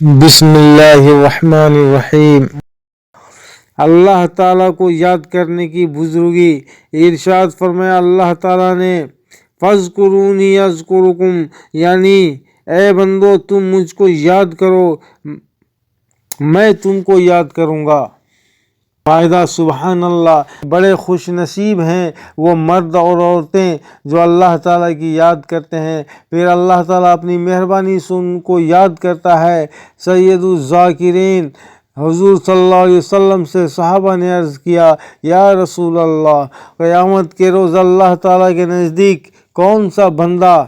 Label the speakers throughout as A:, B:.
A: بسم اللہ الرحمن الرحیم۔ اللہ تعالیٰ کو یاد کرنے کی بزرگی۔ ارشاد فرمایا اللہ تعالیٰ نے، فَاذْكُرُونِي أَذْكُرُكُمْ، یعنی اے بندو تم مجھ کو یاد کرو میں تم کو یاد کروں گا۔ فائدہ سبحان اللہ، بڑے خوش نصیب ہیں وہ مرد اور عورتیں جو اللہ تعالیٰ کی یاد کرتے ہیں، پھر اللہ تعالیٰ اپنی مہربانی سے ان کو یاد کرتا ہے۔ سید الذاکرین حضور صلی اللہ علیہ وسلم سے صحابہ نے عرض کیا، یا رسول اللہ، قیامت کے روز اللہ تعالیٰ کے نزدیک کون سا بندہ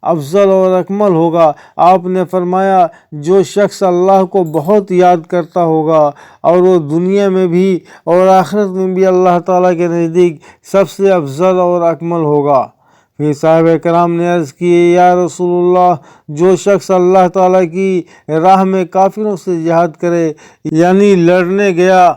A: افضل اور اکمل ہوگا؟ آپ نے فرمایا، جو شخص اللہ کو بہت یاد کرتا ہوگا اور وہ دنیا میں بھی اور آخرت میں بھی اللہ تعالیٰ کے نزدیک سب سے افضل اور اکمل ہوگا۔ پھر صحابہ کرام نے عرض کی، یا رسول اللہ، جو شخص اللہ تعالیٰ کی راہ میں کافروں سے جہاد کرے، یعنی لڑنے گیا،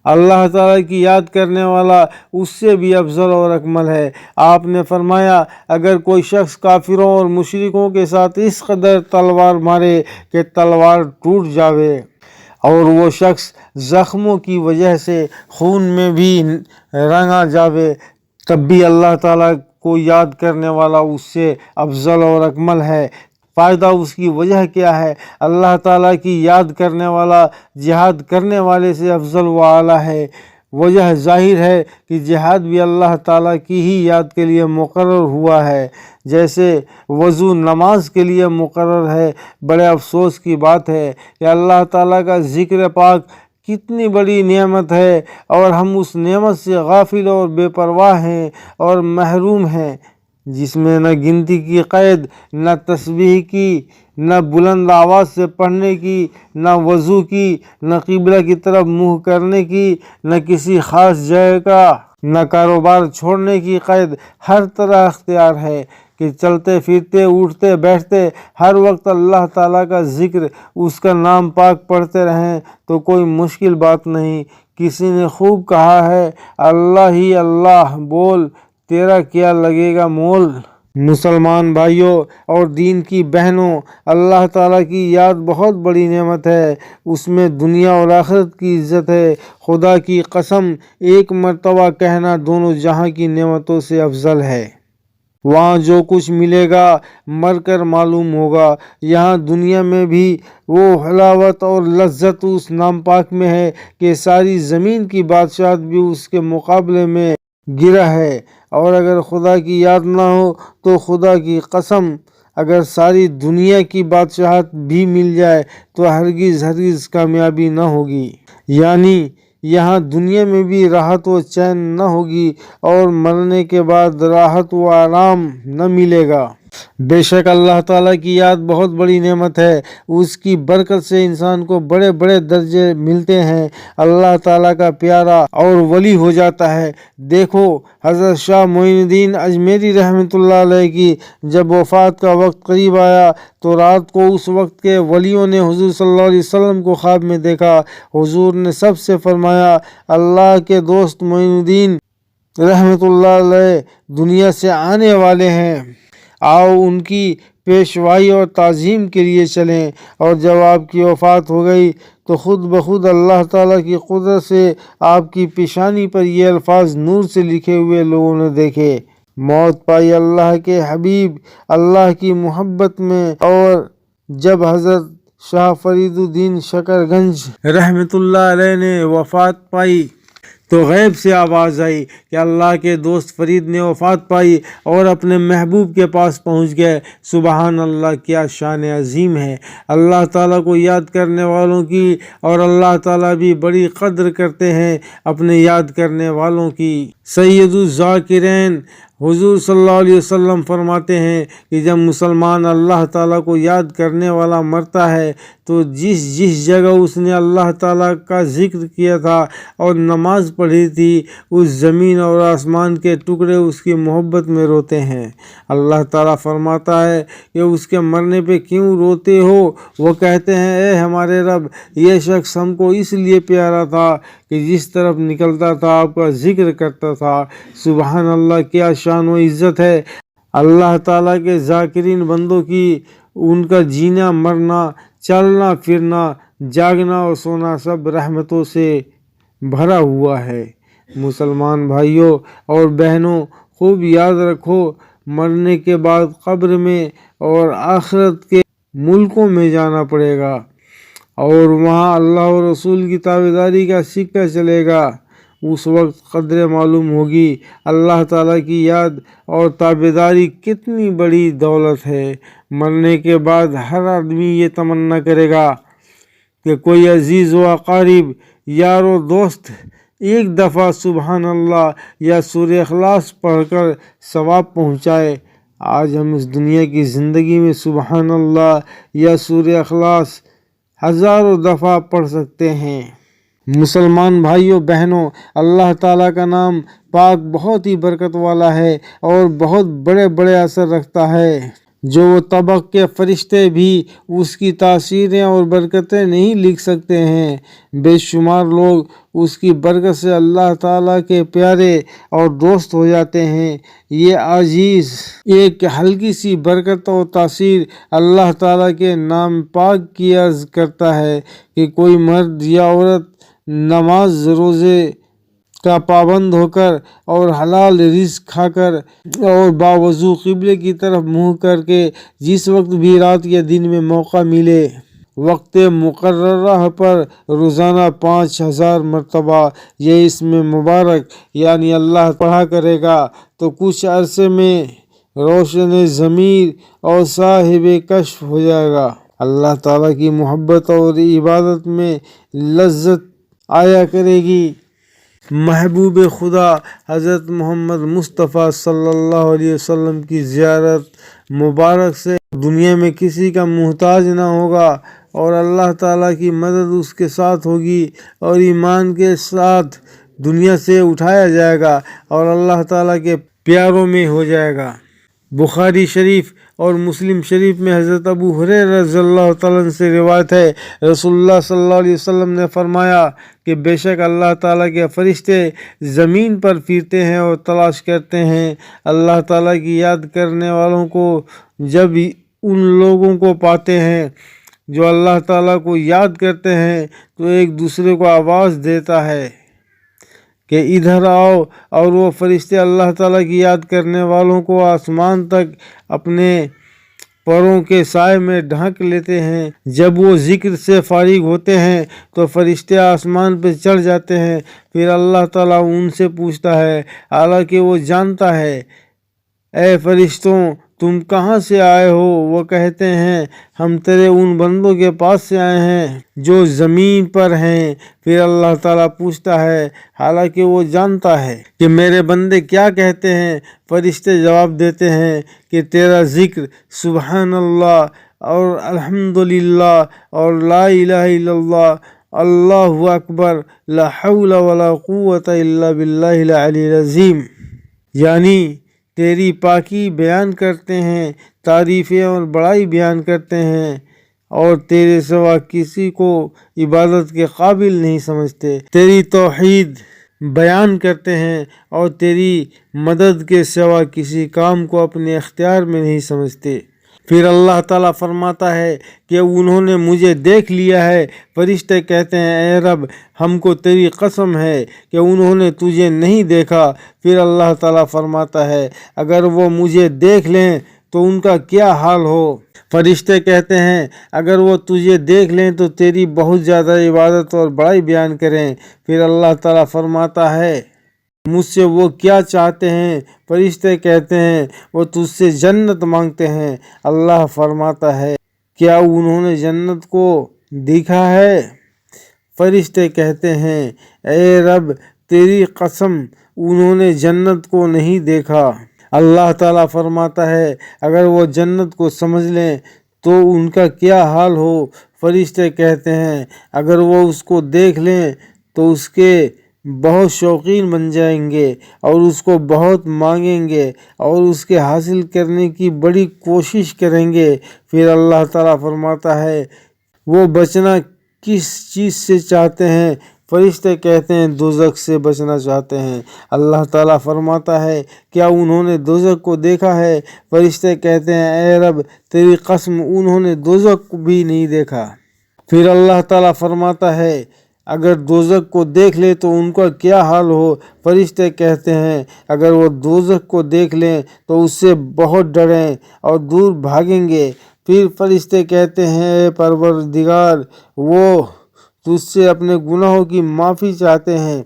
A: اللہ تعالیٰ کی یاد کرنے والا اس سے بھی افضل اور اکمل ہے۔ آپ نے فرمایا، اگر کوئی شخص کافروں اور مشرکوں کے ساتھ اس قدر تلوار مارے کہ تلوار ٹوٹ جاوے اور وہ شخص زخموں کی وجہ سے خون میں بھی رنگا جاوے، تب بھی اللہ تعالیٰ کو یاد کرنے والا اس سے افضل اور اکمل ہے۔ فائدہ اس کی وجہ کیا ہے؟ اللہ تعالیٰ کی یاد کرنے والا جہاد کرنے والے سے افضل و اعلیٰ ہے۔ وجہ ظاہر ہے کہ جہاد بھی اللہ تعالیٰ کی ہی یاد کے لیے مقرر ہوا ہے، جیسے وضو نماز کے لیے مقرر ہے۔ بڑے افسوس کی بات ہے کہ اللہ تعالیٰ کا ذکر پاک کتنی بڑی نعمت ہے اور ہم اس نعمت سے غافل اور بے پرواہ ہیں اور محروم ہیں، جس میں نہ گنتی کی قید، نہ تسبیح کی، نہ بلند آواز سے پڑھنے کی، نہ وضو کی، نہ قبلہ کی طرف منہ کرنے کی، نہ کسی خاص جگہ کا، نہ کاروبار چھوڑنے کی قید۔ ہر طرح اختیار ہے کہ چلتے پھرتے اٹھتے بیٹھتے ہر وقت اللہ تعالیٰ کا ذکر، اس کا نام پاک پڑھتے رہیں تو کوئی مشکل بات نہیں۔ کسی نے خوب کہا ہے، اللہ ہی اللہ بول، تیرا کیا لگے گا مول۔ مسلمان بھائیوں اور دین کی بہنوں، اللہ تعالیٰ کی یاد بہت بڑی نعمت ہے، اس میں دنیا اور آخرت کی عزت ہے۔ خدا کی قسم، ایک مرتبہ کہنا دونوں جہاں کی نعمتوں سے افضل ہے۔ وہاں جو کچھ ملے گا مر کر معلوم ہوگا، یہاں دنیا میں بھی وہ حلاوت اور لذت اس نام پاک میں ہے کہ ساری زمین کی بادشاہت بھی اس کے مقابلے میں گرا ہے۔ اور اگر خدا کی یاد نہ ہو تو خدا کی قسم، اگر ساری دنیا کی بادشاہت بھی مل جائے تو ہرگز کامیابی نہ ہوگی، یعنی یہاں دنیا میں بھی راحت و چین نہ ہوگی اور مرنے کے بعد راحت و آرام نہ ملے گا۔ بے شک اللہ تعالیٰ کی یاد بہت بڑی نعمت ہے، اس کی برکت سے انسان کو بڑے بڑے درجے ملتے ہیں، اللہ تعالیٰ کا پیارا اور ولی ہو جاتا ہے۔ دیکھو حضرت شاہ معین الدین اجمیری رحمۃ اللہ علیہ کی جب وفات کا وقت قریب آیا تو رات کو اس وقت کے ولیوں نے حضور صلی اللہ علیہ وسلم کو خواب میں دیکھا۔ حضور نے سب سے فرمایا، اللہ کے دوست معین الدین رحمۃ اللہ علیہ دنیا سے آنے والے ہیں، آؤ ان کی پیشوائی اور تعظیم کے لیے چلیں۔ اور جب آپ کی وفات ہو گئی تو خود بخود اللہ تعالیٰ کی قدرت سے آپ کی پیشانی پر یہ الفاظ نور سے لکھے ہوئے لوگوں نے دیکھے، موت پائی اللہ کے حبیب اللہ کی محبت میں۔ اور جب حضرت شاہ فرید الدین شکر گنج رحمۃ اللہ علیہ نے وفات پائی تو غیب سے آواز آئی کہ اللہ کے دوست فرید نے وفات پائی اور اپنے محبوب کے پاس پہنچ گئے۔ سبحان اللہ، کیا شان عظیم ہے اللہ تعالیٰ کو یاد کرنے والوں کی، اور اللہ تعالیٰ بھی بڑی قدر کرتے ہیں اپنے یاد کرنے والوں کی۔ سید الذاکرین حضور صلی اللہ علیہ وسلم فرماتے ہیں کہ جب مسلمان اللہ تعالیٰ کو یاد کرنے والا مرتا ہے تو جس جس جگہ اس نے اللہ تعالیٰ کا ذکر کیا تھا اور نماز پڑھی تھی، اس زمین اور آسمان کے ٹکڑے اس کی محبت میں روتے ہیں۔ اللہ تعالیٰ فرماتا ہے کہ اس کے مرنے پہ کیوں روتے ہو؟ وہ کہتے ہیں، اے ہمارے رب، یہ شخص ہم کو اس لیے پیارا تھا کہ جس طرف نکلتا تھا آپ کا ذکر کرتا تھا۔ سبحان اللہ، کیا شان و عزت ہے اللہ تعالیٰ کے ذاکرین بندوں کی، ان کا جینا مرنا چلنا پھرنا، جاگنا اور سونا سب رحمتوں سے بھرا ہوا ہے۔ مسلمان بھائیوں اور بہنوں، خوب یاد رکھو، مرنے کے بعد قبر میں اور آخرت کے ملکوں میں جانا پڑے گا، اور وہاں اللہ اور رسول کی تابعداری کا سکہ چلے گا۔ اس وقت قدر معلوم ہوگی اللہ تعالیٰ کی یاد اور تابعداری کتنی بڑی دولت ہے۔ مرنے کے بعد ہر آدمی یہ تمنا کرے گا کہ کوئی عزیز و اقارب، یار و دوست ایک دفعہ سبحان اللہ یا سورہ اخلاص پڑھ کر ثواب پہنچائے۔ آج ہم اس دنیا کی زندگی میں سبحان اللہ یا سورہ اخلاص ہزاروں دفعہ پڑھ سکتے ہیں۔ مسلمان بھائیوں بہنوں، اللہ تعالیٰ کا نام پاک بہت ہی برکت والا ہے اور بہت بڑے بڑے اثر رکھتا ہے، جو وہ طبق کے فرشتے بھی اس کی تاثیریں اور برکتیں نہیں لکھ سکتے ہیں۔ بے شمار لوگ اس کی برکت سے اللہ تعالیٰ کے پیارے اور دوست ہو جاتے ہیں۔ یہ عزیز ایک ہلکی سی برکت اور تاثیر اللہ تعالیٰ کے نام پاک کی عرض کرتا ہے کہ کوئی مرد یا عورت نماز روزے کا پابند ہو کر اور حلال رزق کھا کر اور باوضو قبلے کی طرف منہ کر کے جس وقت بھی رات یا دن میں موقع ملے وقت مقررہ پر روزانہ 5000 مرتبہ یہ اسم مبارک یعنی اللہ پڑھا کرے گا تو کچھ عرصے میں روشن ضمیر اور صاحب کشف ہو جائے گا۔ اللہ تعالیٰ کی محبت اور عبادت میں لذت آیا کرے گی۔ محبوب خدا حضرت محمد مصطفیٰ صلی اللہ علیہ وسلم کی زیارت مبارک سے دنیا میں کسی کا محتاج نہ ہوگا، اور اللہ تعالیٰ کی مدد اس کے ساتھ ہوگی، اور ایمان کے ساتھ دنیا سے اٹھایا جائے گا اور اللہ تعالیٰ کے پیاروں میں ہو جائے گا۔ بخاری شریف اور مسلم شریف میں حضرت ابو ہریرہ رضی اللہ تعالیٰ عنہ سے روایت ہے، رسول اللہ صلی اللہ علیہ وسلم نے فرمایا کہ بے شک اللہ تعالیٰ کے فرشتے زمین پر پھرتے ہیں اور تلاش کرتے ہیں اللہ تعالیٰ کی یاد کرنے والوں کو۔ جب ان لوگوں کو پاتے ہیں جو اللہ تعالیٰ کو یاد کرتے ہیں تو ایک دوسرے کو آواز دیتا ہے کہ ادھر آؤ، اور وہ فرشتے اللہ تعالیٰ کی یاد کرنے والوں کو آسمان تک اپنے پروں کے سائے میں ڈھانک لیتے ہیں۔ جب وہ ذکر سے فارغ ہوتے ہیں تو فرشتے آسمان پہ چڑھ جاتے ہیں، پھر اللہ تعالیٰ ان سے پوچھتا ہے، حالانکہ وہ جانتا ہے، اے فرشتوں تم کہاں سے آئے ہو؟ وہ کہتے ہیں ہم تیرے ان بندوں کے پاس سے آئے ہیں جو زمین پر ہیں۔ پھر اللہ تعالیٰ پوچھتا ہے، حالانکہ وہ جانتا ہے کہ میرے بندے کیا کہتے ہیں۔ فرشتے جواب دیتے ہیں کہ تیرا ذکر سبحان اللہ اور الحمدللہ اور لا الہ الا اللہ، اللہ اکبر، لا حول ولا قوت الا باللہ العلی العظیم، یعنی تیری پاکی بیان کرتے ہیں، تعریفیں اور بڑائی بیان کرتے ہیں، اور تیرے سوا کسی کو عبادت کے قابل نہیں سمجھتے، تیری توحید بیان کرتے ہیں اور تیری مدد کے سوا کسی کام کو اپنے اختیار میں نہیں سمجھتے۔ پھر اللہ تعالیٰ فرماتا ہے کہ انہوں نے مجھے دیکھ لیا ہے۔ فرشتے کہتے ہیں اے رب ہم کو تیری قسم ہے کہ انہوں نے تجھے نہیں دیکھا۔ پھر اللہ تعالیٰ فرماتا ہے اگر وہ مجھے دیکھ لیں تو ان کا کیا حال ہو۔ فرشتے کہتے ہیں اگر وہ تجھے دیکھ لیں تو تیری بہت زیادہ عبادت اور بڑائی بیان کریں۔ پھر اللہ تعالیٰ فرماتا ہے مجھ سے وہ کیا چاہتے ہیں؟ فرشتے کہتے ہیں وہ تجھ سے جنت مانگتے ہیں۔ اللہ فرماتا ہے کیا انہوں نے جنت کو دیکھا ہے؟ فرشتے کہتے ہیں اے رب تیری قسم انہوں نے جنت کو نہیں دیکھا۔ اللہ تعالیٰ فرماتا ہے اگر وہ جنت کو سمجھ لیں تو ان کا کیا حال ہو۔ فرشتے کہتے ہیں اگر وہ اس کو دیکھ لیں تو اس کے بہت شوقین بن جائیں گے اور اس کو بہت مانگیں گے اور اس کے حاصل کرنے کی بڑی کوشش کریں گے۔ پھر اللہ تعالیٰ فرماتا ہے وہ بچنا کس چیز سے چاہتے ہیں؟ فرشتے کہتے ہیں دوزخ سے بچنا چاہتے ہیں۔ اللہ تعالیٰ فرماتا ہے کیا انہوں نے دوزخ کو دیکھا ہے؟ فرشتے کہتے ہیں اے رب تیری قسم انہوں نے دوزخ کو بھی نہیں دیکھا۔ پھر اللہ تعالیٰ فرماتا ہے اگر دوزخ کو دیکھ لے تو ان کا کیا حال ہو؟ فرشتے کہتے ہیں اگر وہ دوزخ کو دیکھ لیں تو اس سے بہت ڈریں اور دور بھاگیں گے۔ پھر فرشتے کہتے ہیں اے پروردگار وہ تجھ سے اپنے گناہوں کی معافی چاہتے ہیں۔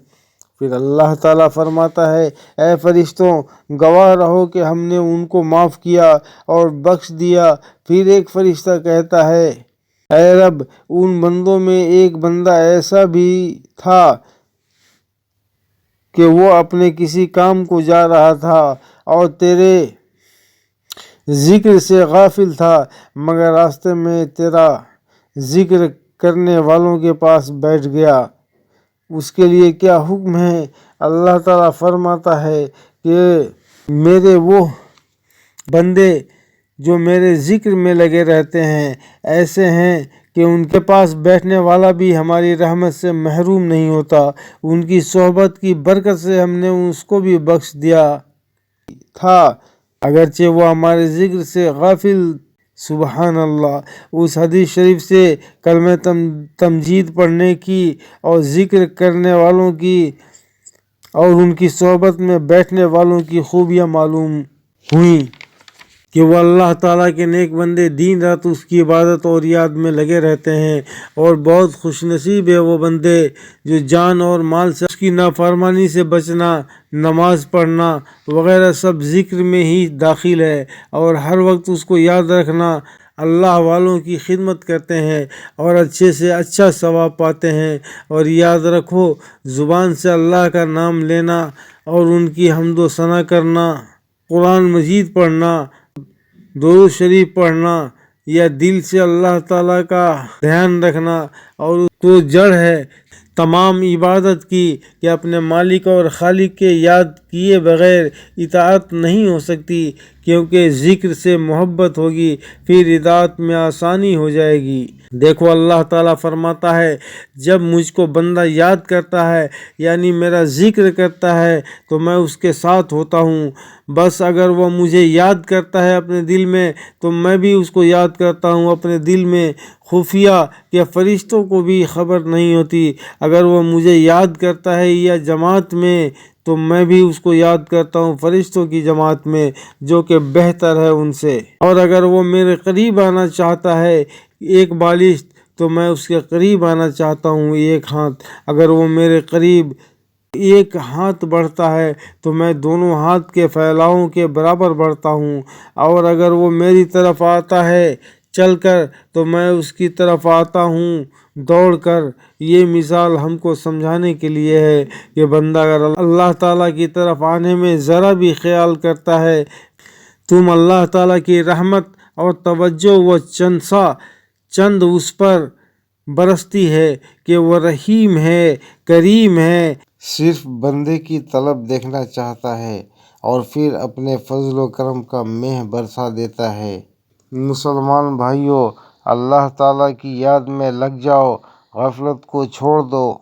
A: پھر اللہ تعالیٰ فرماتا ہے اے فرشتوں گواہ رہو کہ ہم نے ان کو معاف کیا اور بخش دیا۔ پھر ایک فرشتہ کہتا ہے اے رب ان بندوں میں ایک بندہ ایسا بھی تھا کہ وہ اپنے کسی کام کو جا رہا تھا اور تیرے ذکر سے غافل تھا مگر راستے میں تیرا ذکر کرنے والوں کے پاس بیٹھ گیا، اس کے لیے کیا حکم ہے؟ اللہ تعالیٰ فرماتا ہے کہ میرے وہ بندے جو میرے ذکر میں لگے رہتے ہیں ایسے ہیں کہ ان کے پاس بیٹھنے والا بھی ہماری رحمت سے محروم نہیں ہوتا، ان کی صحبت کی برکت سے ہم نے اس کو بھی بخش دیا تھا اگرچہ وہ ہمارے ذکر سے غافل۔ سبحان اللہ۔ اس حدیث شریف سے کلمہ تمجید پڑھنے کی اور ذکر کرنے والوں کی اور ان کی صحبت میں بیٹھنے والوں کی خوبیاں معلوم ہوئیں کہ وہ اللہ تعالیٰ کے نیک بندے دن رات اس کی عبادت اور یاد میں لگے رہتے ہیں، اور بہت خوش نصیب ہے وہ بندے جو جان اور مال سے اس کی نافرمانی سے بچنا، نماز پڑھنا وغیرہ سب ذکر میں ہی داخل ہے، اور ہر وقت اس کو یاد رکھنا، اللہ والوں کی خدمت کرتے ہیں اور اچھے سے اچھا ثواب پاتے ہیں۔ اور یاد رکھو زبان سے اللہ کا نام لینا اور ان کی حمد و ثنا کرنا، قرآن مجید پڑھنا، درود شریف پڑھنا یا دل سے اللہ تعالیٰ کا دھیان رکھنا، اور تو جڑ ہے تمام عبادت کی کہ اپنے مالک اور خالق کے یاد کیے بغیر اطاعت نہیں ہو سکتی، کیونکہ ذکر سے محبت ہوگی پھر اطاعت میں آسانی ہو جائے گی۔ دیکھو اللہ تعالیٰ فرماتا ہے جب مجھ کو بندہ یاد کرتا ہے یعنی میرا ذکر کرتا ہے تو میں اس کے ساتھ ہوتا ہوں، بس اگر وہ مجھے یاد کرتا ہے اپنے دل میں تو میں بھی اس کو یاد کرتا ہوں اپنے دل میں، خفیہ کہ فرشتوں کو بھی خبر نہیں ہوتی۔ اگر وہ مجھے یاد کرتا ہے یا جماعت میں تو میں بھی اس کو یاد کرتا ہوں فرشتوں کی جماعت میں جو کہ بہتر ہے ان سے۔ اور اگر وہ میرے قریب آنا چاہتا ہے ایک بالشت تو میں اس کے قریب آنا چاہتا ہوں ایک ہاتھ۔ اگر وہ میرے قریب ایک ہاتھ بڑھتا ہے تو میں دونوں ہاتھ کے پھیلاؤں کے برابر بڑھتا ہوں، اور اگر وہ میری طرف آتا ہے چل کر تو میں اس کی طرف آتا ہوں دوڑ کر۔ یہ مثال ہم کو سمجھانے کے لیے ہے کہ بندہ اگر اللہ تعالیٰ کی طرف آنے میں ذرا بھی خیال کرتا ہے تم اللہ تعالیٰ کی رحمت اور توجہ و چند اس پر برستی ہے کہ وہ رحیم ہے، کریم ہے، صرف بندے کی طلب دیکھنا چاہتا ہے اور پھر اپنے فضل و کرم کا مہ برسا دیتا ہے۔ مسلمان بھائیوں اللہ تعالیٰ کی یاد میں لگ جاؤ، غفلت کو چھوڑ دو۔